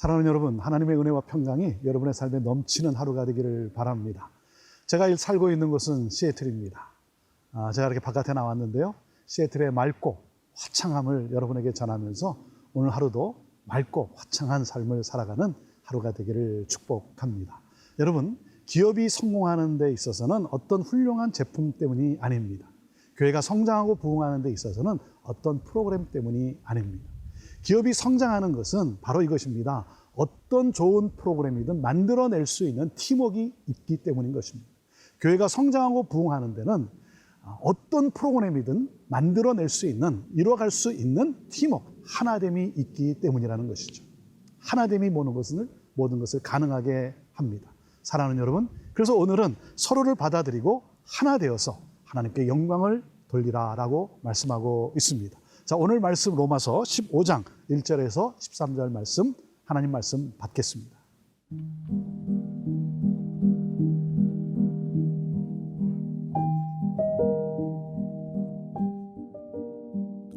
사랑하는 여러분, 하나님의 은혜와 평강이 여러분의 삶에 넘치는 하루가 되기를 바랍니다. 제가 살고 있는 곳은 시애틀입니다. 제가 이렇게 바깥에 나왔는데요. 시애틀의 맑고 화창함을 여러분에게 전하면서 오늘 하루도 맑고 화창한 삶을 살아가는 하루가 되기를 축복합니다. 여러분, 기업이 성공하는 데 있어서는 어떤 훌륭한 제품 때문이 아닙니다. 교회가 성장하고 부흥하는 데 있어서는 어떤 프로그램 때문이 아닙니다. 기업이 성장하는 것은 바로 이것입니다. 어떤 좋은 프로그램이든 만들어낼 수 있는 팀워크가 있기 때문인 것입니다. 교회가 성장하고 부흥하는 데는 어떤 프로그램이든 만들어낼 수 있는, 이루어갈 수 있는 팀워크, 하나됨이 있기 때문이라는 것이죠. 하나됨이 모든 것을 가능하게 합니다. 사랑하는 여러분, 그래서 오늘은 서로를 받아들이고 하나 되어서 하나님께 영광을 돌리라라고 말씀하고 있습니다. 자, 오늘 말씀 로마서 15장 1절에서 13절 말씀, 하나님 말씀 받겠습니다.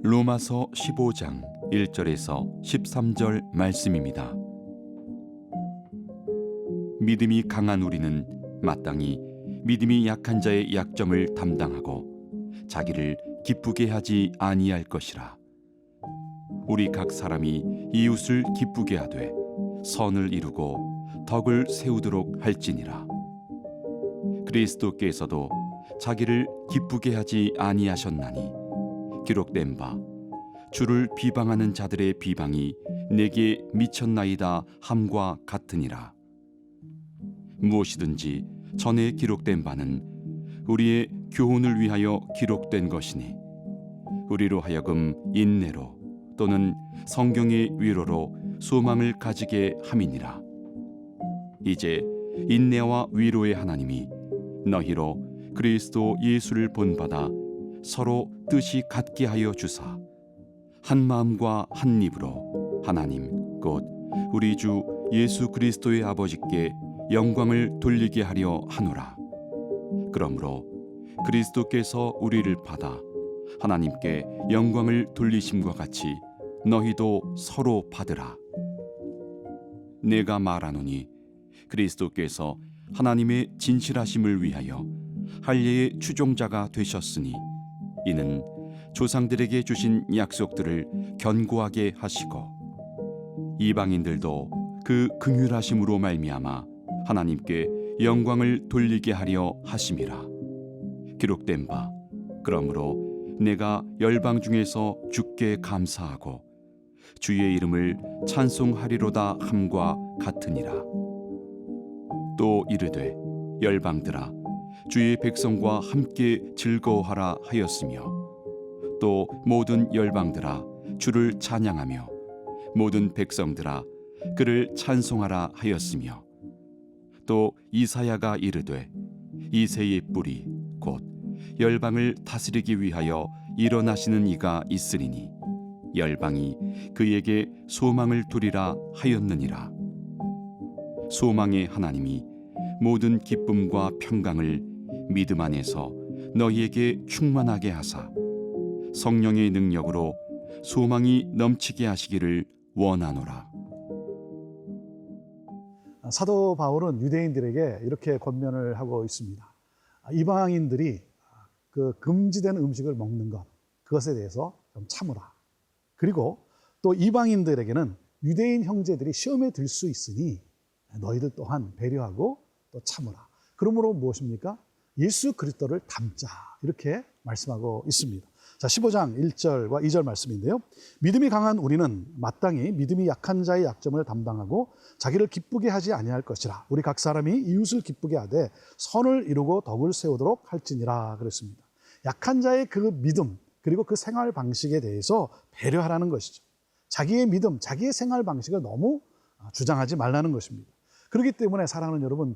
로마서 15장 1절에서 13절 말씀입니다. 믿음이 강한 우리는 마땅히 믿음이 약한 자의 약점을 담당하고 자기를 기쁘게 하지 아니할 것이라. 우리 각 사람이 이웃을 기쁘게 하되 선을 이루고 덕을 세우도록 할지니라. 그리스도께서도 자기를 기쁘게 하지 아니하셨나니 기록된 바 주를 비방하는 자들의 비방이 내게 미쳤나이다 함과 같으니라. 무엇이든지 전에 기록된 바는 우리의 교훈을 위하여 기록된 것이니 우리로 하여금 인내로 또는 성경의 위로로 소망을 가지게 함이니라. 이제 인내와 위로의 하나님이 너희로 그리스도 예수를 본받아 서로 뜻이 같게 하여 주사 한 마음과 한 입으로 하나님 곧 우리 주 예수 그리스도의 아버지께 영광을 돌리게 하려 하노라. 그러므로 그리스도께서 우리를 받아 하나님께 영광을 돌리심과 같이 너희도 서로 받으라. 내가 말하노니 그리스도께서 하나님의 진실하심을 위하여 할례의 추종자가 되셨으니 이는 조상들에게 주신 약속들을 견고하게 하시고 이방인들도 그 긍휼하심으로 말미암아 하나님께 영광을 돌리게 하려 하심이라. 기록된 바 그러므로 내가 열방 중에서 주께 감사하고 주의 이름을 찬송하리로다 함과 같으니라. 또 이르되 열방들아 주의 백성과 함께 즐거워하라 하였으며 또 모든 열방들아 주를 찬양하며 모든 백성들아 그를 찬송하라 하였으며 또 이사야가 이르되 이새의 뿌리 곧 열방을 다스리기 위하여 일어나시는 이가 있으리니 열방이 그에게 소망을 두리라 하였느니라. 소망의 하나님이 모든 기쁨과 평강을 믿음 안에서 너희에게 충만하게 하사 성령의 능력으로 소망이 넘치게 하시기를 원하노라. 사도 바울은 유대인들에게 이렇게 권면을 하고 있습니다. 이방인들이 그 금지된 음식을 먹는 것, 그것에 대해서 좀 참으라. 그리고 또 이방인들에게는 유대인 형제들이 시험에 들 수 있으니 너희들 또한 배려하고 또 참으라. 그러므로 무엇입니까? 예수 그리스도를 닮자. 이렇게 말씀하고 있습니다. 자, 15장 1절과 2절 말씀인데요. 믿음이 강한 우리는 마땅히 믿음이 약한 자의 약점을 담당하고 자기를 기쁘게 하지 아니할 것이라. 우리 각 사람이 이웃을 기쁘게 하되 선을 이루고 덕을 세우도록 할지니라 그랬습니다. 약한 자의 그 믿음 그리고 그 생활 방식에 대해서 배려하라는 것이죠. 자기의 믿음, 자기의 생활 방식을 너무 주장하지 말라는 것입니다. 그렇기 때문에 사랑하는 여러분,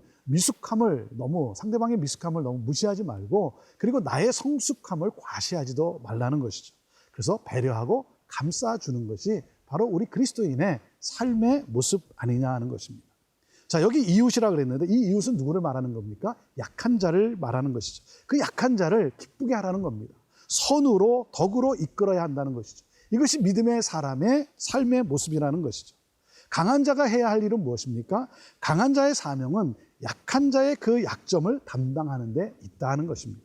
상대방의 미숙함을 너무 무시하지 말고 그리고 나의 성숙함을 과시하지도 말라는 것이죠. 그래서 배려하고 감싸주는 것이 바로 우리 그리스도인의 삶의 모습 아니냐 하는 것입니다. 자, 여기 이웃이라 그랬는데 이 이웃은 누구를 말하는 겁니까? 약한 자를 말하는 것이죠. 그 약한 자를 기쁘게 하라는 겁니다. 선으로 덕으로 이끌어야 한다는 것이죠. 이것이 믿음의 사람의 삶의 모습이라는 것이죠. 강한 자가 해야 할 일은 무엇입니까? 강한 자의 사명은 약한 자의 그 약점을 담당하는 데 있다는 것입니다.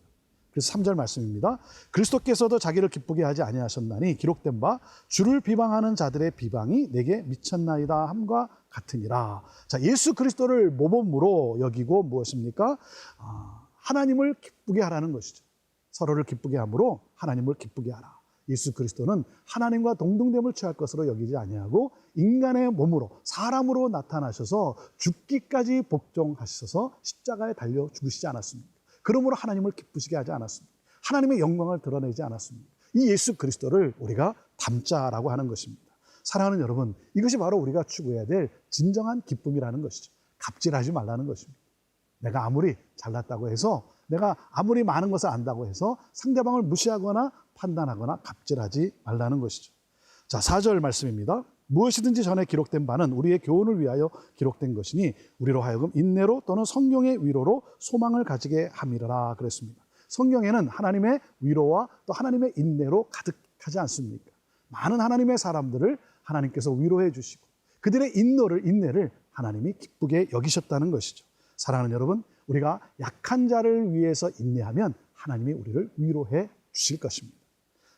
그래서 3절 말씀입니다. 그리스도께서도 자기를 기쁘게 하지 아니하셨나니 기록된 바 주를 비방하는 자들의 비방이 내게 미쳤나이다 함과 같으니라. 자, 예수 그리스도를 모범으로 여기고 무엇입니까? 하나님을 기쁘게 하라는 것이죠. 서로를 기쁘게 함으로 하나님을 기쁘게 하라. 예수 그리스도는 하나님과 동등됨을 취할 것으로 여기지 아니하고 인간의 몸으로 사람으로 나타나셔서 죽기까지 복종하셔서 십자가에 달려 죽으시지 않았습니까? 그러므로 하나님을 기쁘시게 하지 않았습니다. 하나님의 영광을 드러내지 않았습니다. 이 예수 그리스도를 우리가 닮자라고 하는 것입니다. 사랑하는 여러분, 이것이 바로 우리가 추구해야 될 진정한 기쁨이라는 것이죠. 갑질하지 말라는 것입니다. 내가 아무리 잘났다고 해서, 내가 아무리 많은 것을 안다고 해서 상대방을 무시하거나 판단하거나 갑질하지 말라는 것이죠. 자, 4절 말씀입니다. 무엇이든지 전에 기록된 바는 우리의 교훈을 위하여 기록된 것이니 우리로 하여금 인내로 또는 성경의 위로로 소망을 가지게 함이라 그랬습니다. 성경에는 하나님의 위로와 또 하나님의 인내로 가득하지 않습니까? 많은 하나님의 사람들을 하나님께서 위로해 주시고 그들의 인내를 하나님이 기쁘게 여기셨다는 것이죠. 사랑하는 여러분, 우리가 약한 자를 위해서 인내하면 하나님이 우리를 위로해 주실 것입니다.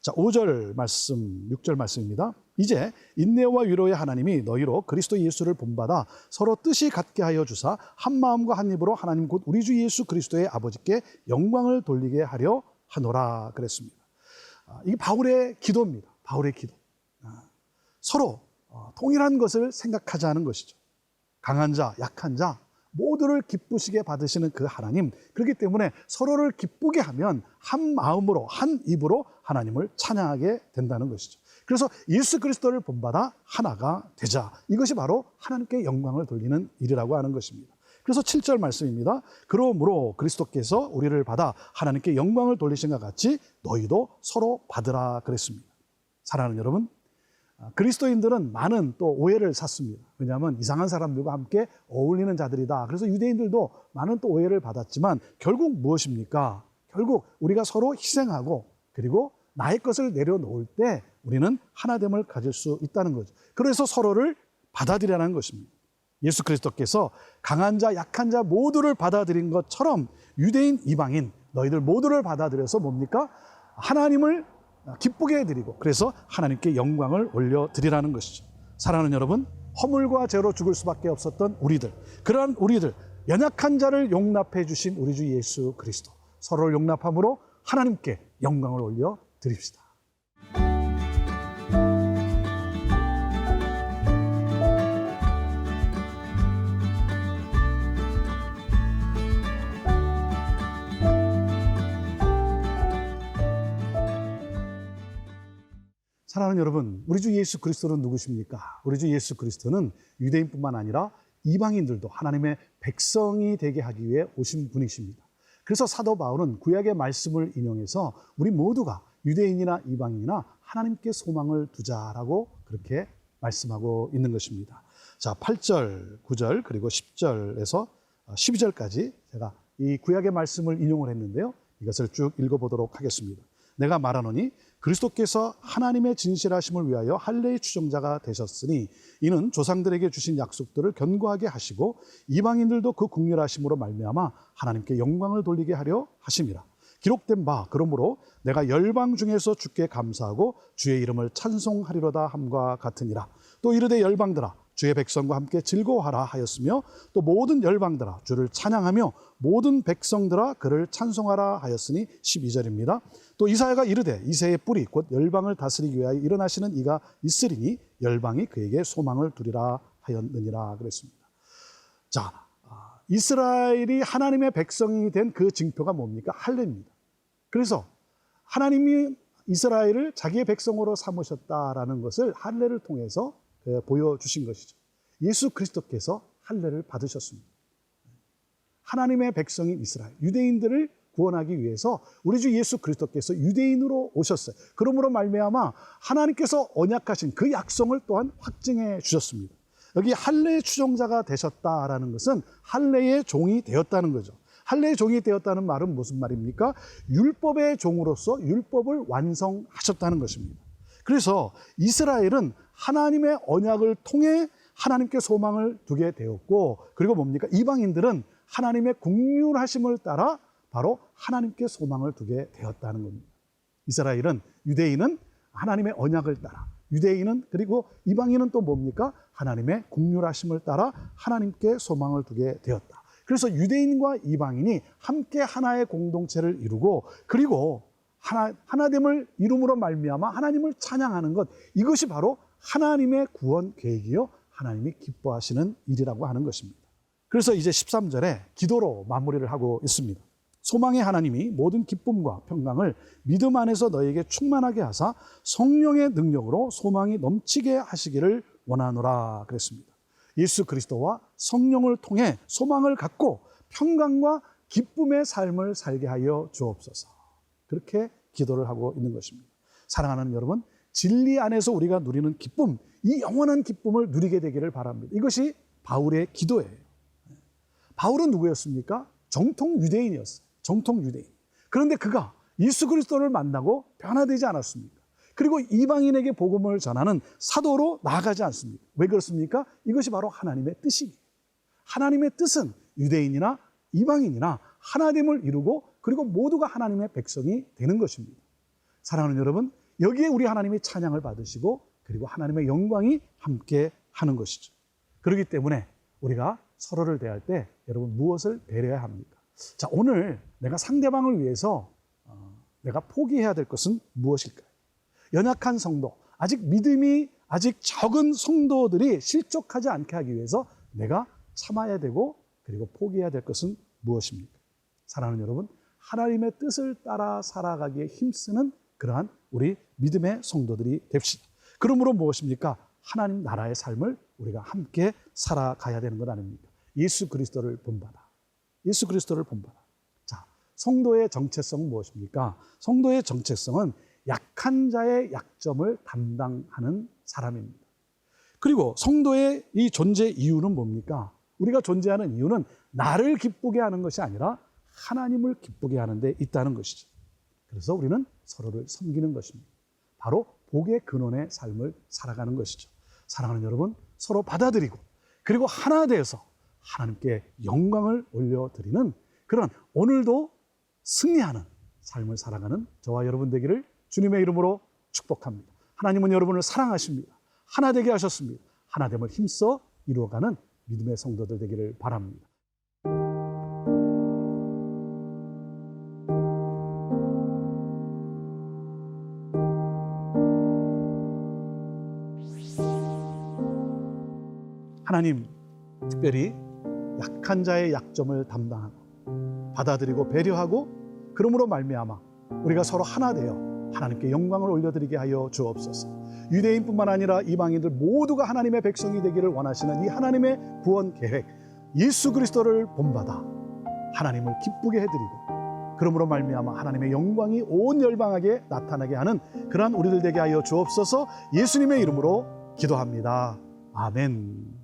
자, 5절 말씀, 6절 말씀입니다. 이제 인내와 위로의 하나님이 너희로 그리스도 예수를 본받아 서로 뜻이 같게 하여 주사 한 마음과 한 입으로 하나님 곧 우리 주 예수 그리스도의 아버지께 영광을 돌리게 하려 하노라 그랬습니다. 이게 바울의 기도입니다. 바울의 기도. 서로 동일한 것을 생각하자는 것이죠. 강한 자, 약한 자 모두를 기쁘시게 받으시는 그 하나님, 그렇기 때문에 서로를 기쁘게 하면 한 마음으로 한 입으로 하나님을 찬양하게 된다는 것이죠. 그래서 예수 그리스도를 본받아 하나가 되자. 이것이 바로 하나님께 영광을 돌리는 일이라고 하는 것입니다. 그래서 7절 말씀입니다. 그러므로 그리스도께서 우리를 받아 하나님께 영광을 돌리신 것 같이 너희도 서로 받으라 그랬습니다. 사랑하는 여러분, 그리스도인들은 많은 또 오해를 샀습니다. 왜냐하면 이상한 사람들과 함께 어울리는 자들이다. 그래서 유대인들도 많은 또 오해를 받았지만 결국 무엇입니까? 결국 우리가 서로 희생하고 그리고 나의 것을 내려놓을 때 우리는 하나됨을 가질 수 있다는 거죠. 그래서 서로를 받아들이라는 것입니다. 예수 그리스도께서 강한 자, 약한 자 모두를 받아들인 것처럼 유대인, 이방인 너희들 모두를 받아들여서 뭡니까? 하나님을 기쁘게 해드리고 그래서 하나님께 영광을 올려드리라는 것이죠. 사랑하는 여러분, 허물과 죄로 죽을 수밖에 없었던 우리들, 그러한 우리들, 연약한 자를 용납해 주신 우리 주 예수 그리스도, 서로를 용납함으로 하나님께 영광을 올려드립시다. 사랑하는 여러분, 우리 주 예수 그리스도는 누구십니까? 우리 주 예수 그리스도는 유대인뿐만 아니라 이방인들도 하나님의 백성이 되게 하기 위해 오신 분이십니다. 그래서 사도 바울은 구약의 말씀을 인용해서 우리 모두가 유대인이나 이방인이나 하나님께 소망을 두자라고 그렇게 말씀하고 있는 것입니다. 자, 8절, 9절 그리고 10절에서 12절까지 제가 이 구약의 말씀을 인용을 했는데요. 이것을 쭉 읽어보도록 하겠습니다. 내가 말하노니 그리스도께서 하나님의 진실하심을 위하여 할례의 추종자가 되셨으니 이는 조상들에게 주신 약속들을 견고하게 하시고 이방인들도 그 국률하심으로 말미암아 하나님께 영광을 돌리게 하려 하심이라. 기록된 바 그러므로 내가 열방 중에서 주께 감사하고 주의 이름을 찬송하리로다 함과 같으니라. 또 이르되 열방들아 주의 백성과 함께 즐거워하라 하였으며 또 모든 열방들아 주를 찬양하며 모든 백성들아 그를 찬송하라 하였으니 12절입니다. 또 이사야가 이르되 이새의 뿌리 곧 열방을 다스리기 위하여 일어나시는 이가 있으리니 열방이 그에게 소망을 두리라 하였느니라 그랬습니다. 자, 이스라엘이 하나님의 백성이 된 그 징표가 뭡니까? 할례입니다. 그래서 하나님이 이스라엘을 자기의 백성으로 삼으셨다라는 것을 할례를 통해서 보여주신 것이죠. 예수 그리스도께서 할례를 받으셨습니다. 하나님의 백성인 이스라엘, 유대인들을 구원하기 위해서 우리 주 예수 그리스도께서 유대인으로 오셨어요. 그러므로 말미암아 하나님께서 언약하신 그 약속을 또한 확증해 주셨습니다. 여기 할례의 추종자가 되셨다라는 것은 할례의 종이 되었다는 거죠. 할례의 종이 되었다는 말은 무슨 말입니까? 율법의 종으로서 율법을 완성하셨다는 것입니다. 그래서 이스라엘은 하나님의 언약을 통해 하나님께 소망을 두게 되었고, 그리고 뭡니까? 이방인들은 하나님의 긍휼하심을 따라 바로 하나님께 소망을 두게 되었다는 겁니다. 이스라엘은, 유대인은 하나님의 언약을 따라, 유대인은, 그리고 이방인은 또 뭡니까? 하나님의 긍휼하심을 따라 하나님께 소망을 두게 되었다. 그래서 유대인과 이방인이 함께 하나의 공동체를 이루고, 그리고 하나됨을 이름으로 말미암아 하나님을 찬양하는 것, 이것이 바로 하나님의 구원 계획이요 하나님이 기뻐하시는 일이라고 하는 것입니다. 그래서 이제 13절에 기도로 마무리를 하고 있습니다. 소망의 하나님이 모든 기쁨과 평강을 믿음 안에서 너에게 충만하게 하사 성령의 능력으로 소망이 넘치게 하시기를 원하노라 그랬습니다. 예수 그리스도와 성령을 통해 소망을 갖고 평강과 기쁨의 삶을 살게 하여 주옵소서. 그렇게 기도를 하고 있는 것입니다. 사랑하는 여러분, 진리 안에서 우리가 누리는 기쁨, 이 영원한 기쁨을 누리게 되기를 바랍니다. 이것이 바울의 기도예요. 바울은 누구였습니까? 정통 유대인이었어요. 정통 유대인. 그런데 그가 예수 그리스도를 만나고 변화되지 않았습니까? 그리고 이방인에게 복음을 전하는 사도로 나아가지 않습니까? 왜 그렇습니까? 이것이 바로 하나님의 뜻이에요. 하나님의 뜻은 유대인이나 이방인이나 하나됨을 이루고, 그리고 모두가 하나님의 백성이 되는 것입니다. 사랑하는 여러분, 여기에 우리 하나님이 찬양을 받으시고, 그리고 하나님의 영광이 함께 하는 것이죠. 그렇기 때문에 우리가 서로를 대할 때 여러분 무엇을 배려해야 합니까? 자, 오늘 내가 상대방을 위해서 내가 포기해야 될 것은 무엇일까요? 연약한 성도, 아직 믿음이 아직 적은 성도들이 실족하지 않게 하기 위해서 내가 참아야 되고, 그리고 포기해야 될 것은 무엇입니까? 사랑하는 여러분, 하나님의 뜻을 따라 살아가기에 힘쓰는 그러한 우리 믿음의 성도들이 됩시다. 그러므로 무엇입니까? 하나님 나라의 삶을 우리가 함께 살아가야 되는 것 아닙니까? 예수 그리스도를 본받아. 예수 그리스도를 본받아. 자, 성도의 정체성은 무엇입니까? 성도의 정체성은 약한 자의 약점을 담당하는 사람입니다. 그리고 성도의 이 존재 이유는 뭡니까? 우리가 존재하는 이유는 나를 기쁘게 하는 것이 아니라 하나님을 기쁘게 하는 데 있다는 것이죠. 그래서 우리는 서로를 섬기는 것입니다. 바로 복의 근원의 삶을 살아가는 것이죠. 사랑하는 여러분, 서로 받아들이고, 그리고 하나 되어서 하나님께 영광을 올려드리는 그런 오늘도 승리하는 삶을 살아가는 저와 여러분 되기를 주님의 이름으로 축복합니다. 하나님은 여러분을 사랑하십니다. 하나 되게 하셨습니다. 하나됨을 힘써 이루어가는 믿음의 성도들 되기를 바랍니다. 하나님, 특별히 약한 자의 약점을 담당하고 받아들이고 배려하고, 그러므로 말미암아 우리가 서로 하나 되어 하나님께 영광을 올려드리게 하여 주옵소서. 유대인뿐만 아니라 이방인들 모두가 하나님의 백성이 되기를 원하시는 이 하나님의 구원 계획, 예수 그리스도를 본받아 하나님을 기쁘게 해드리고, 그러므로 말미암아 하나님의 영광이 온 열방에게 나타나게 하는 그러한 우리들 되게 하여 주옵소서. 예수님의 이름으로 기도합니다. 아멘.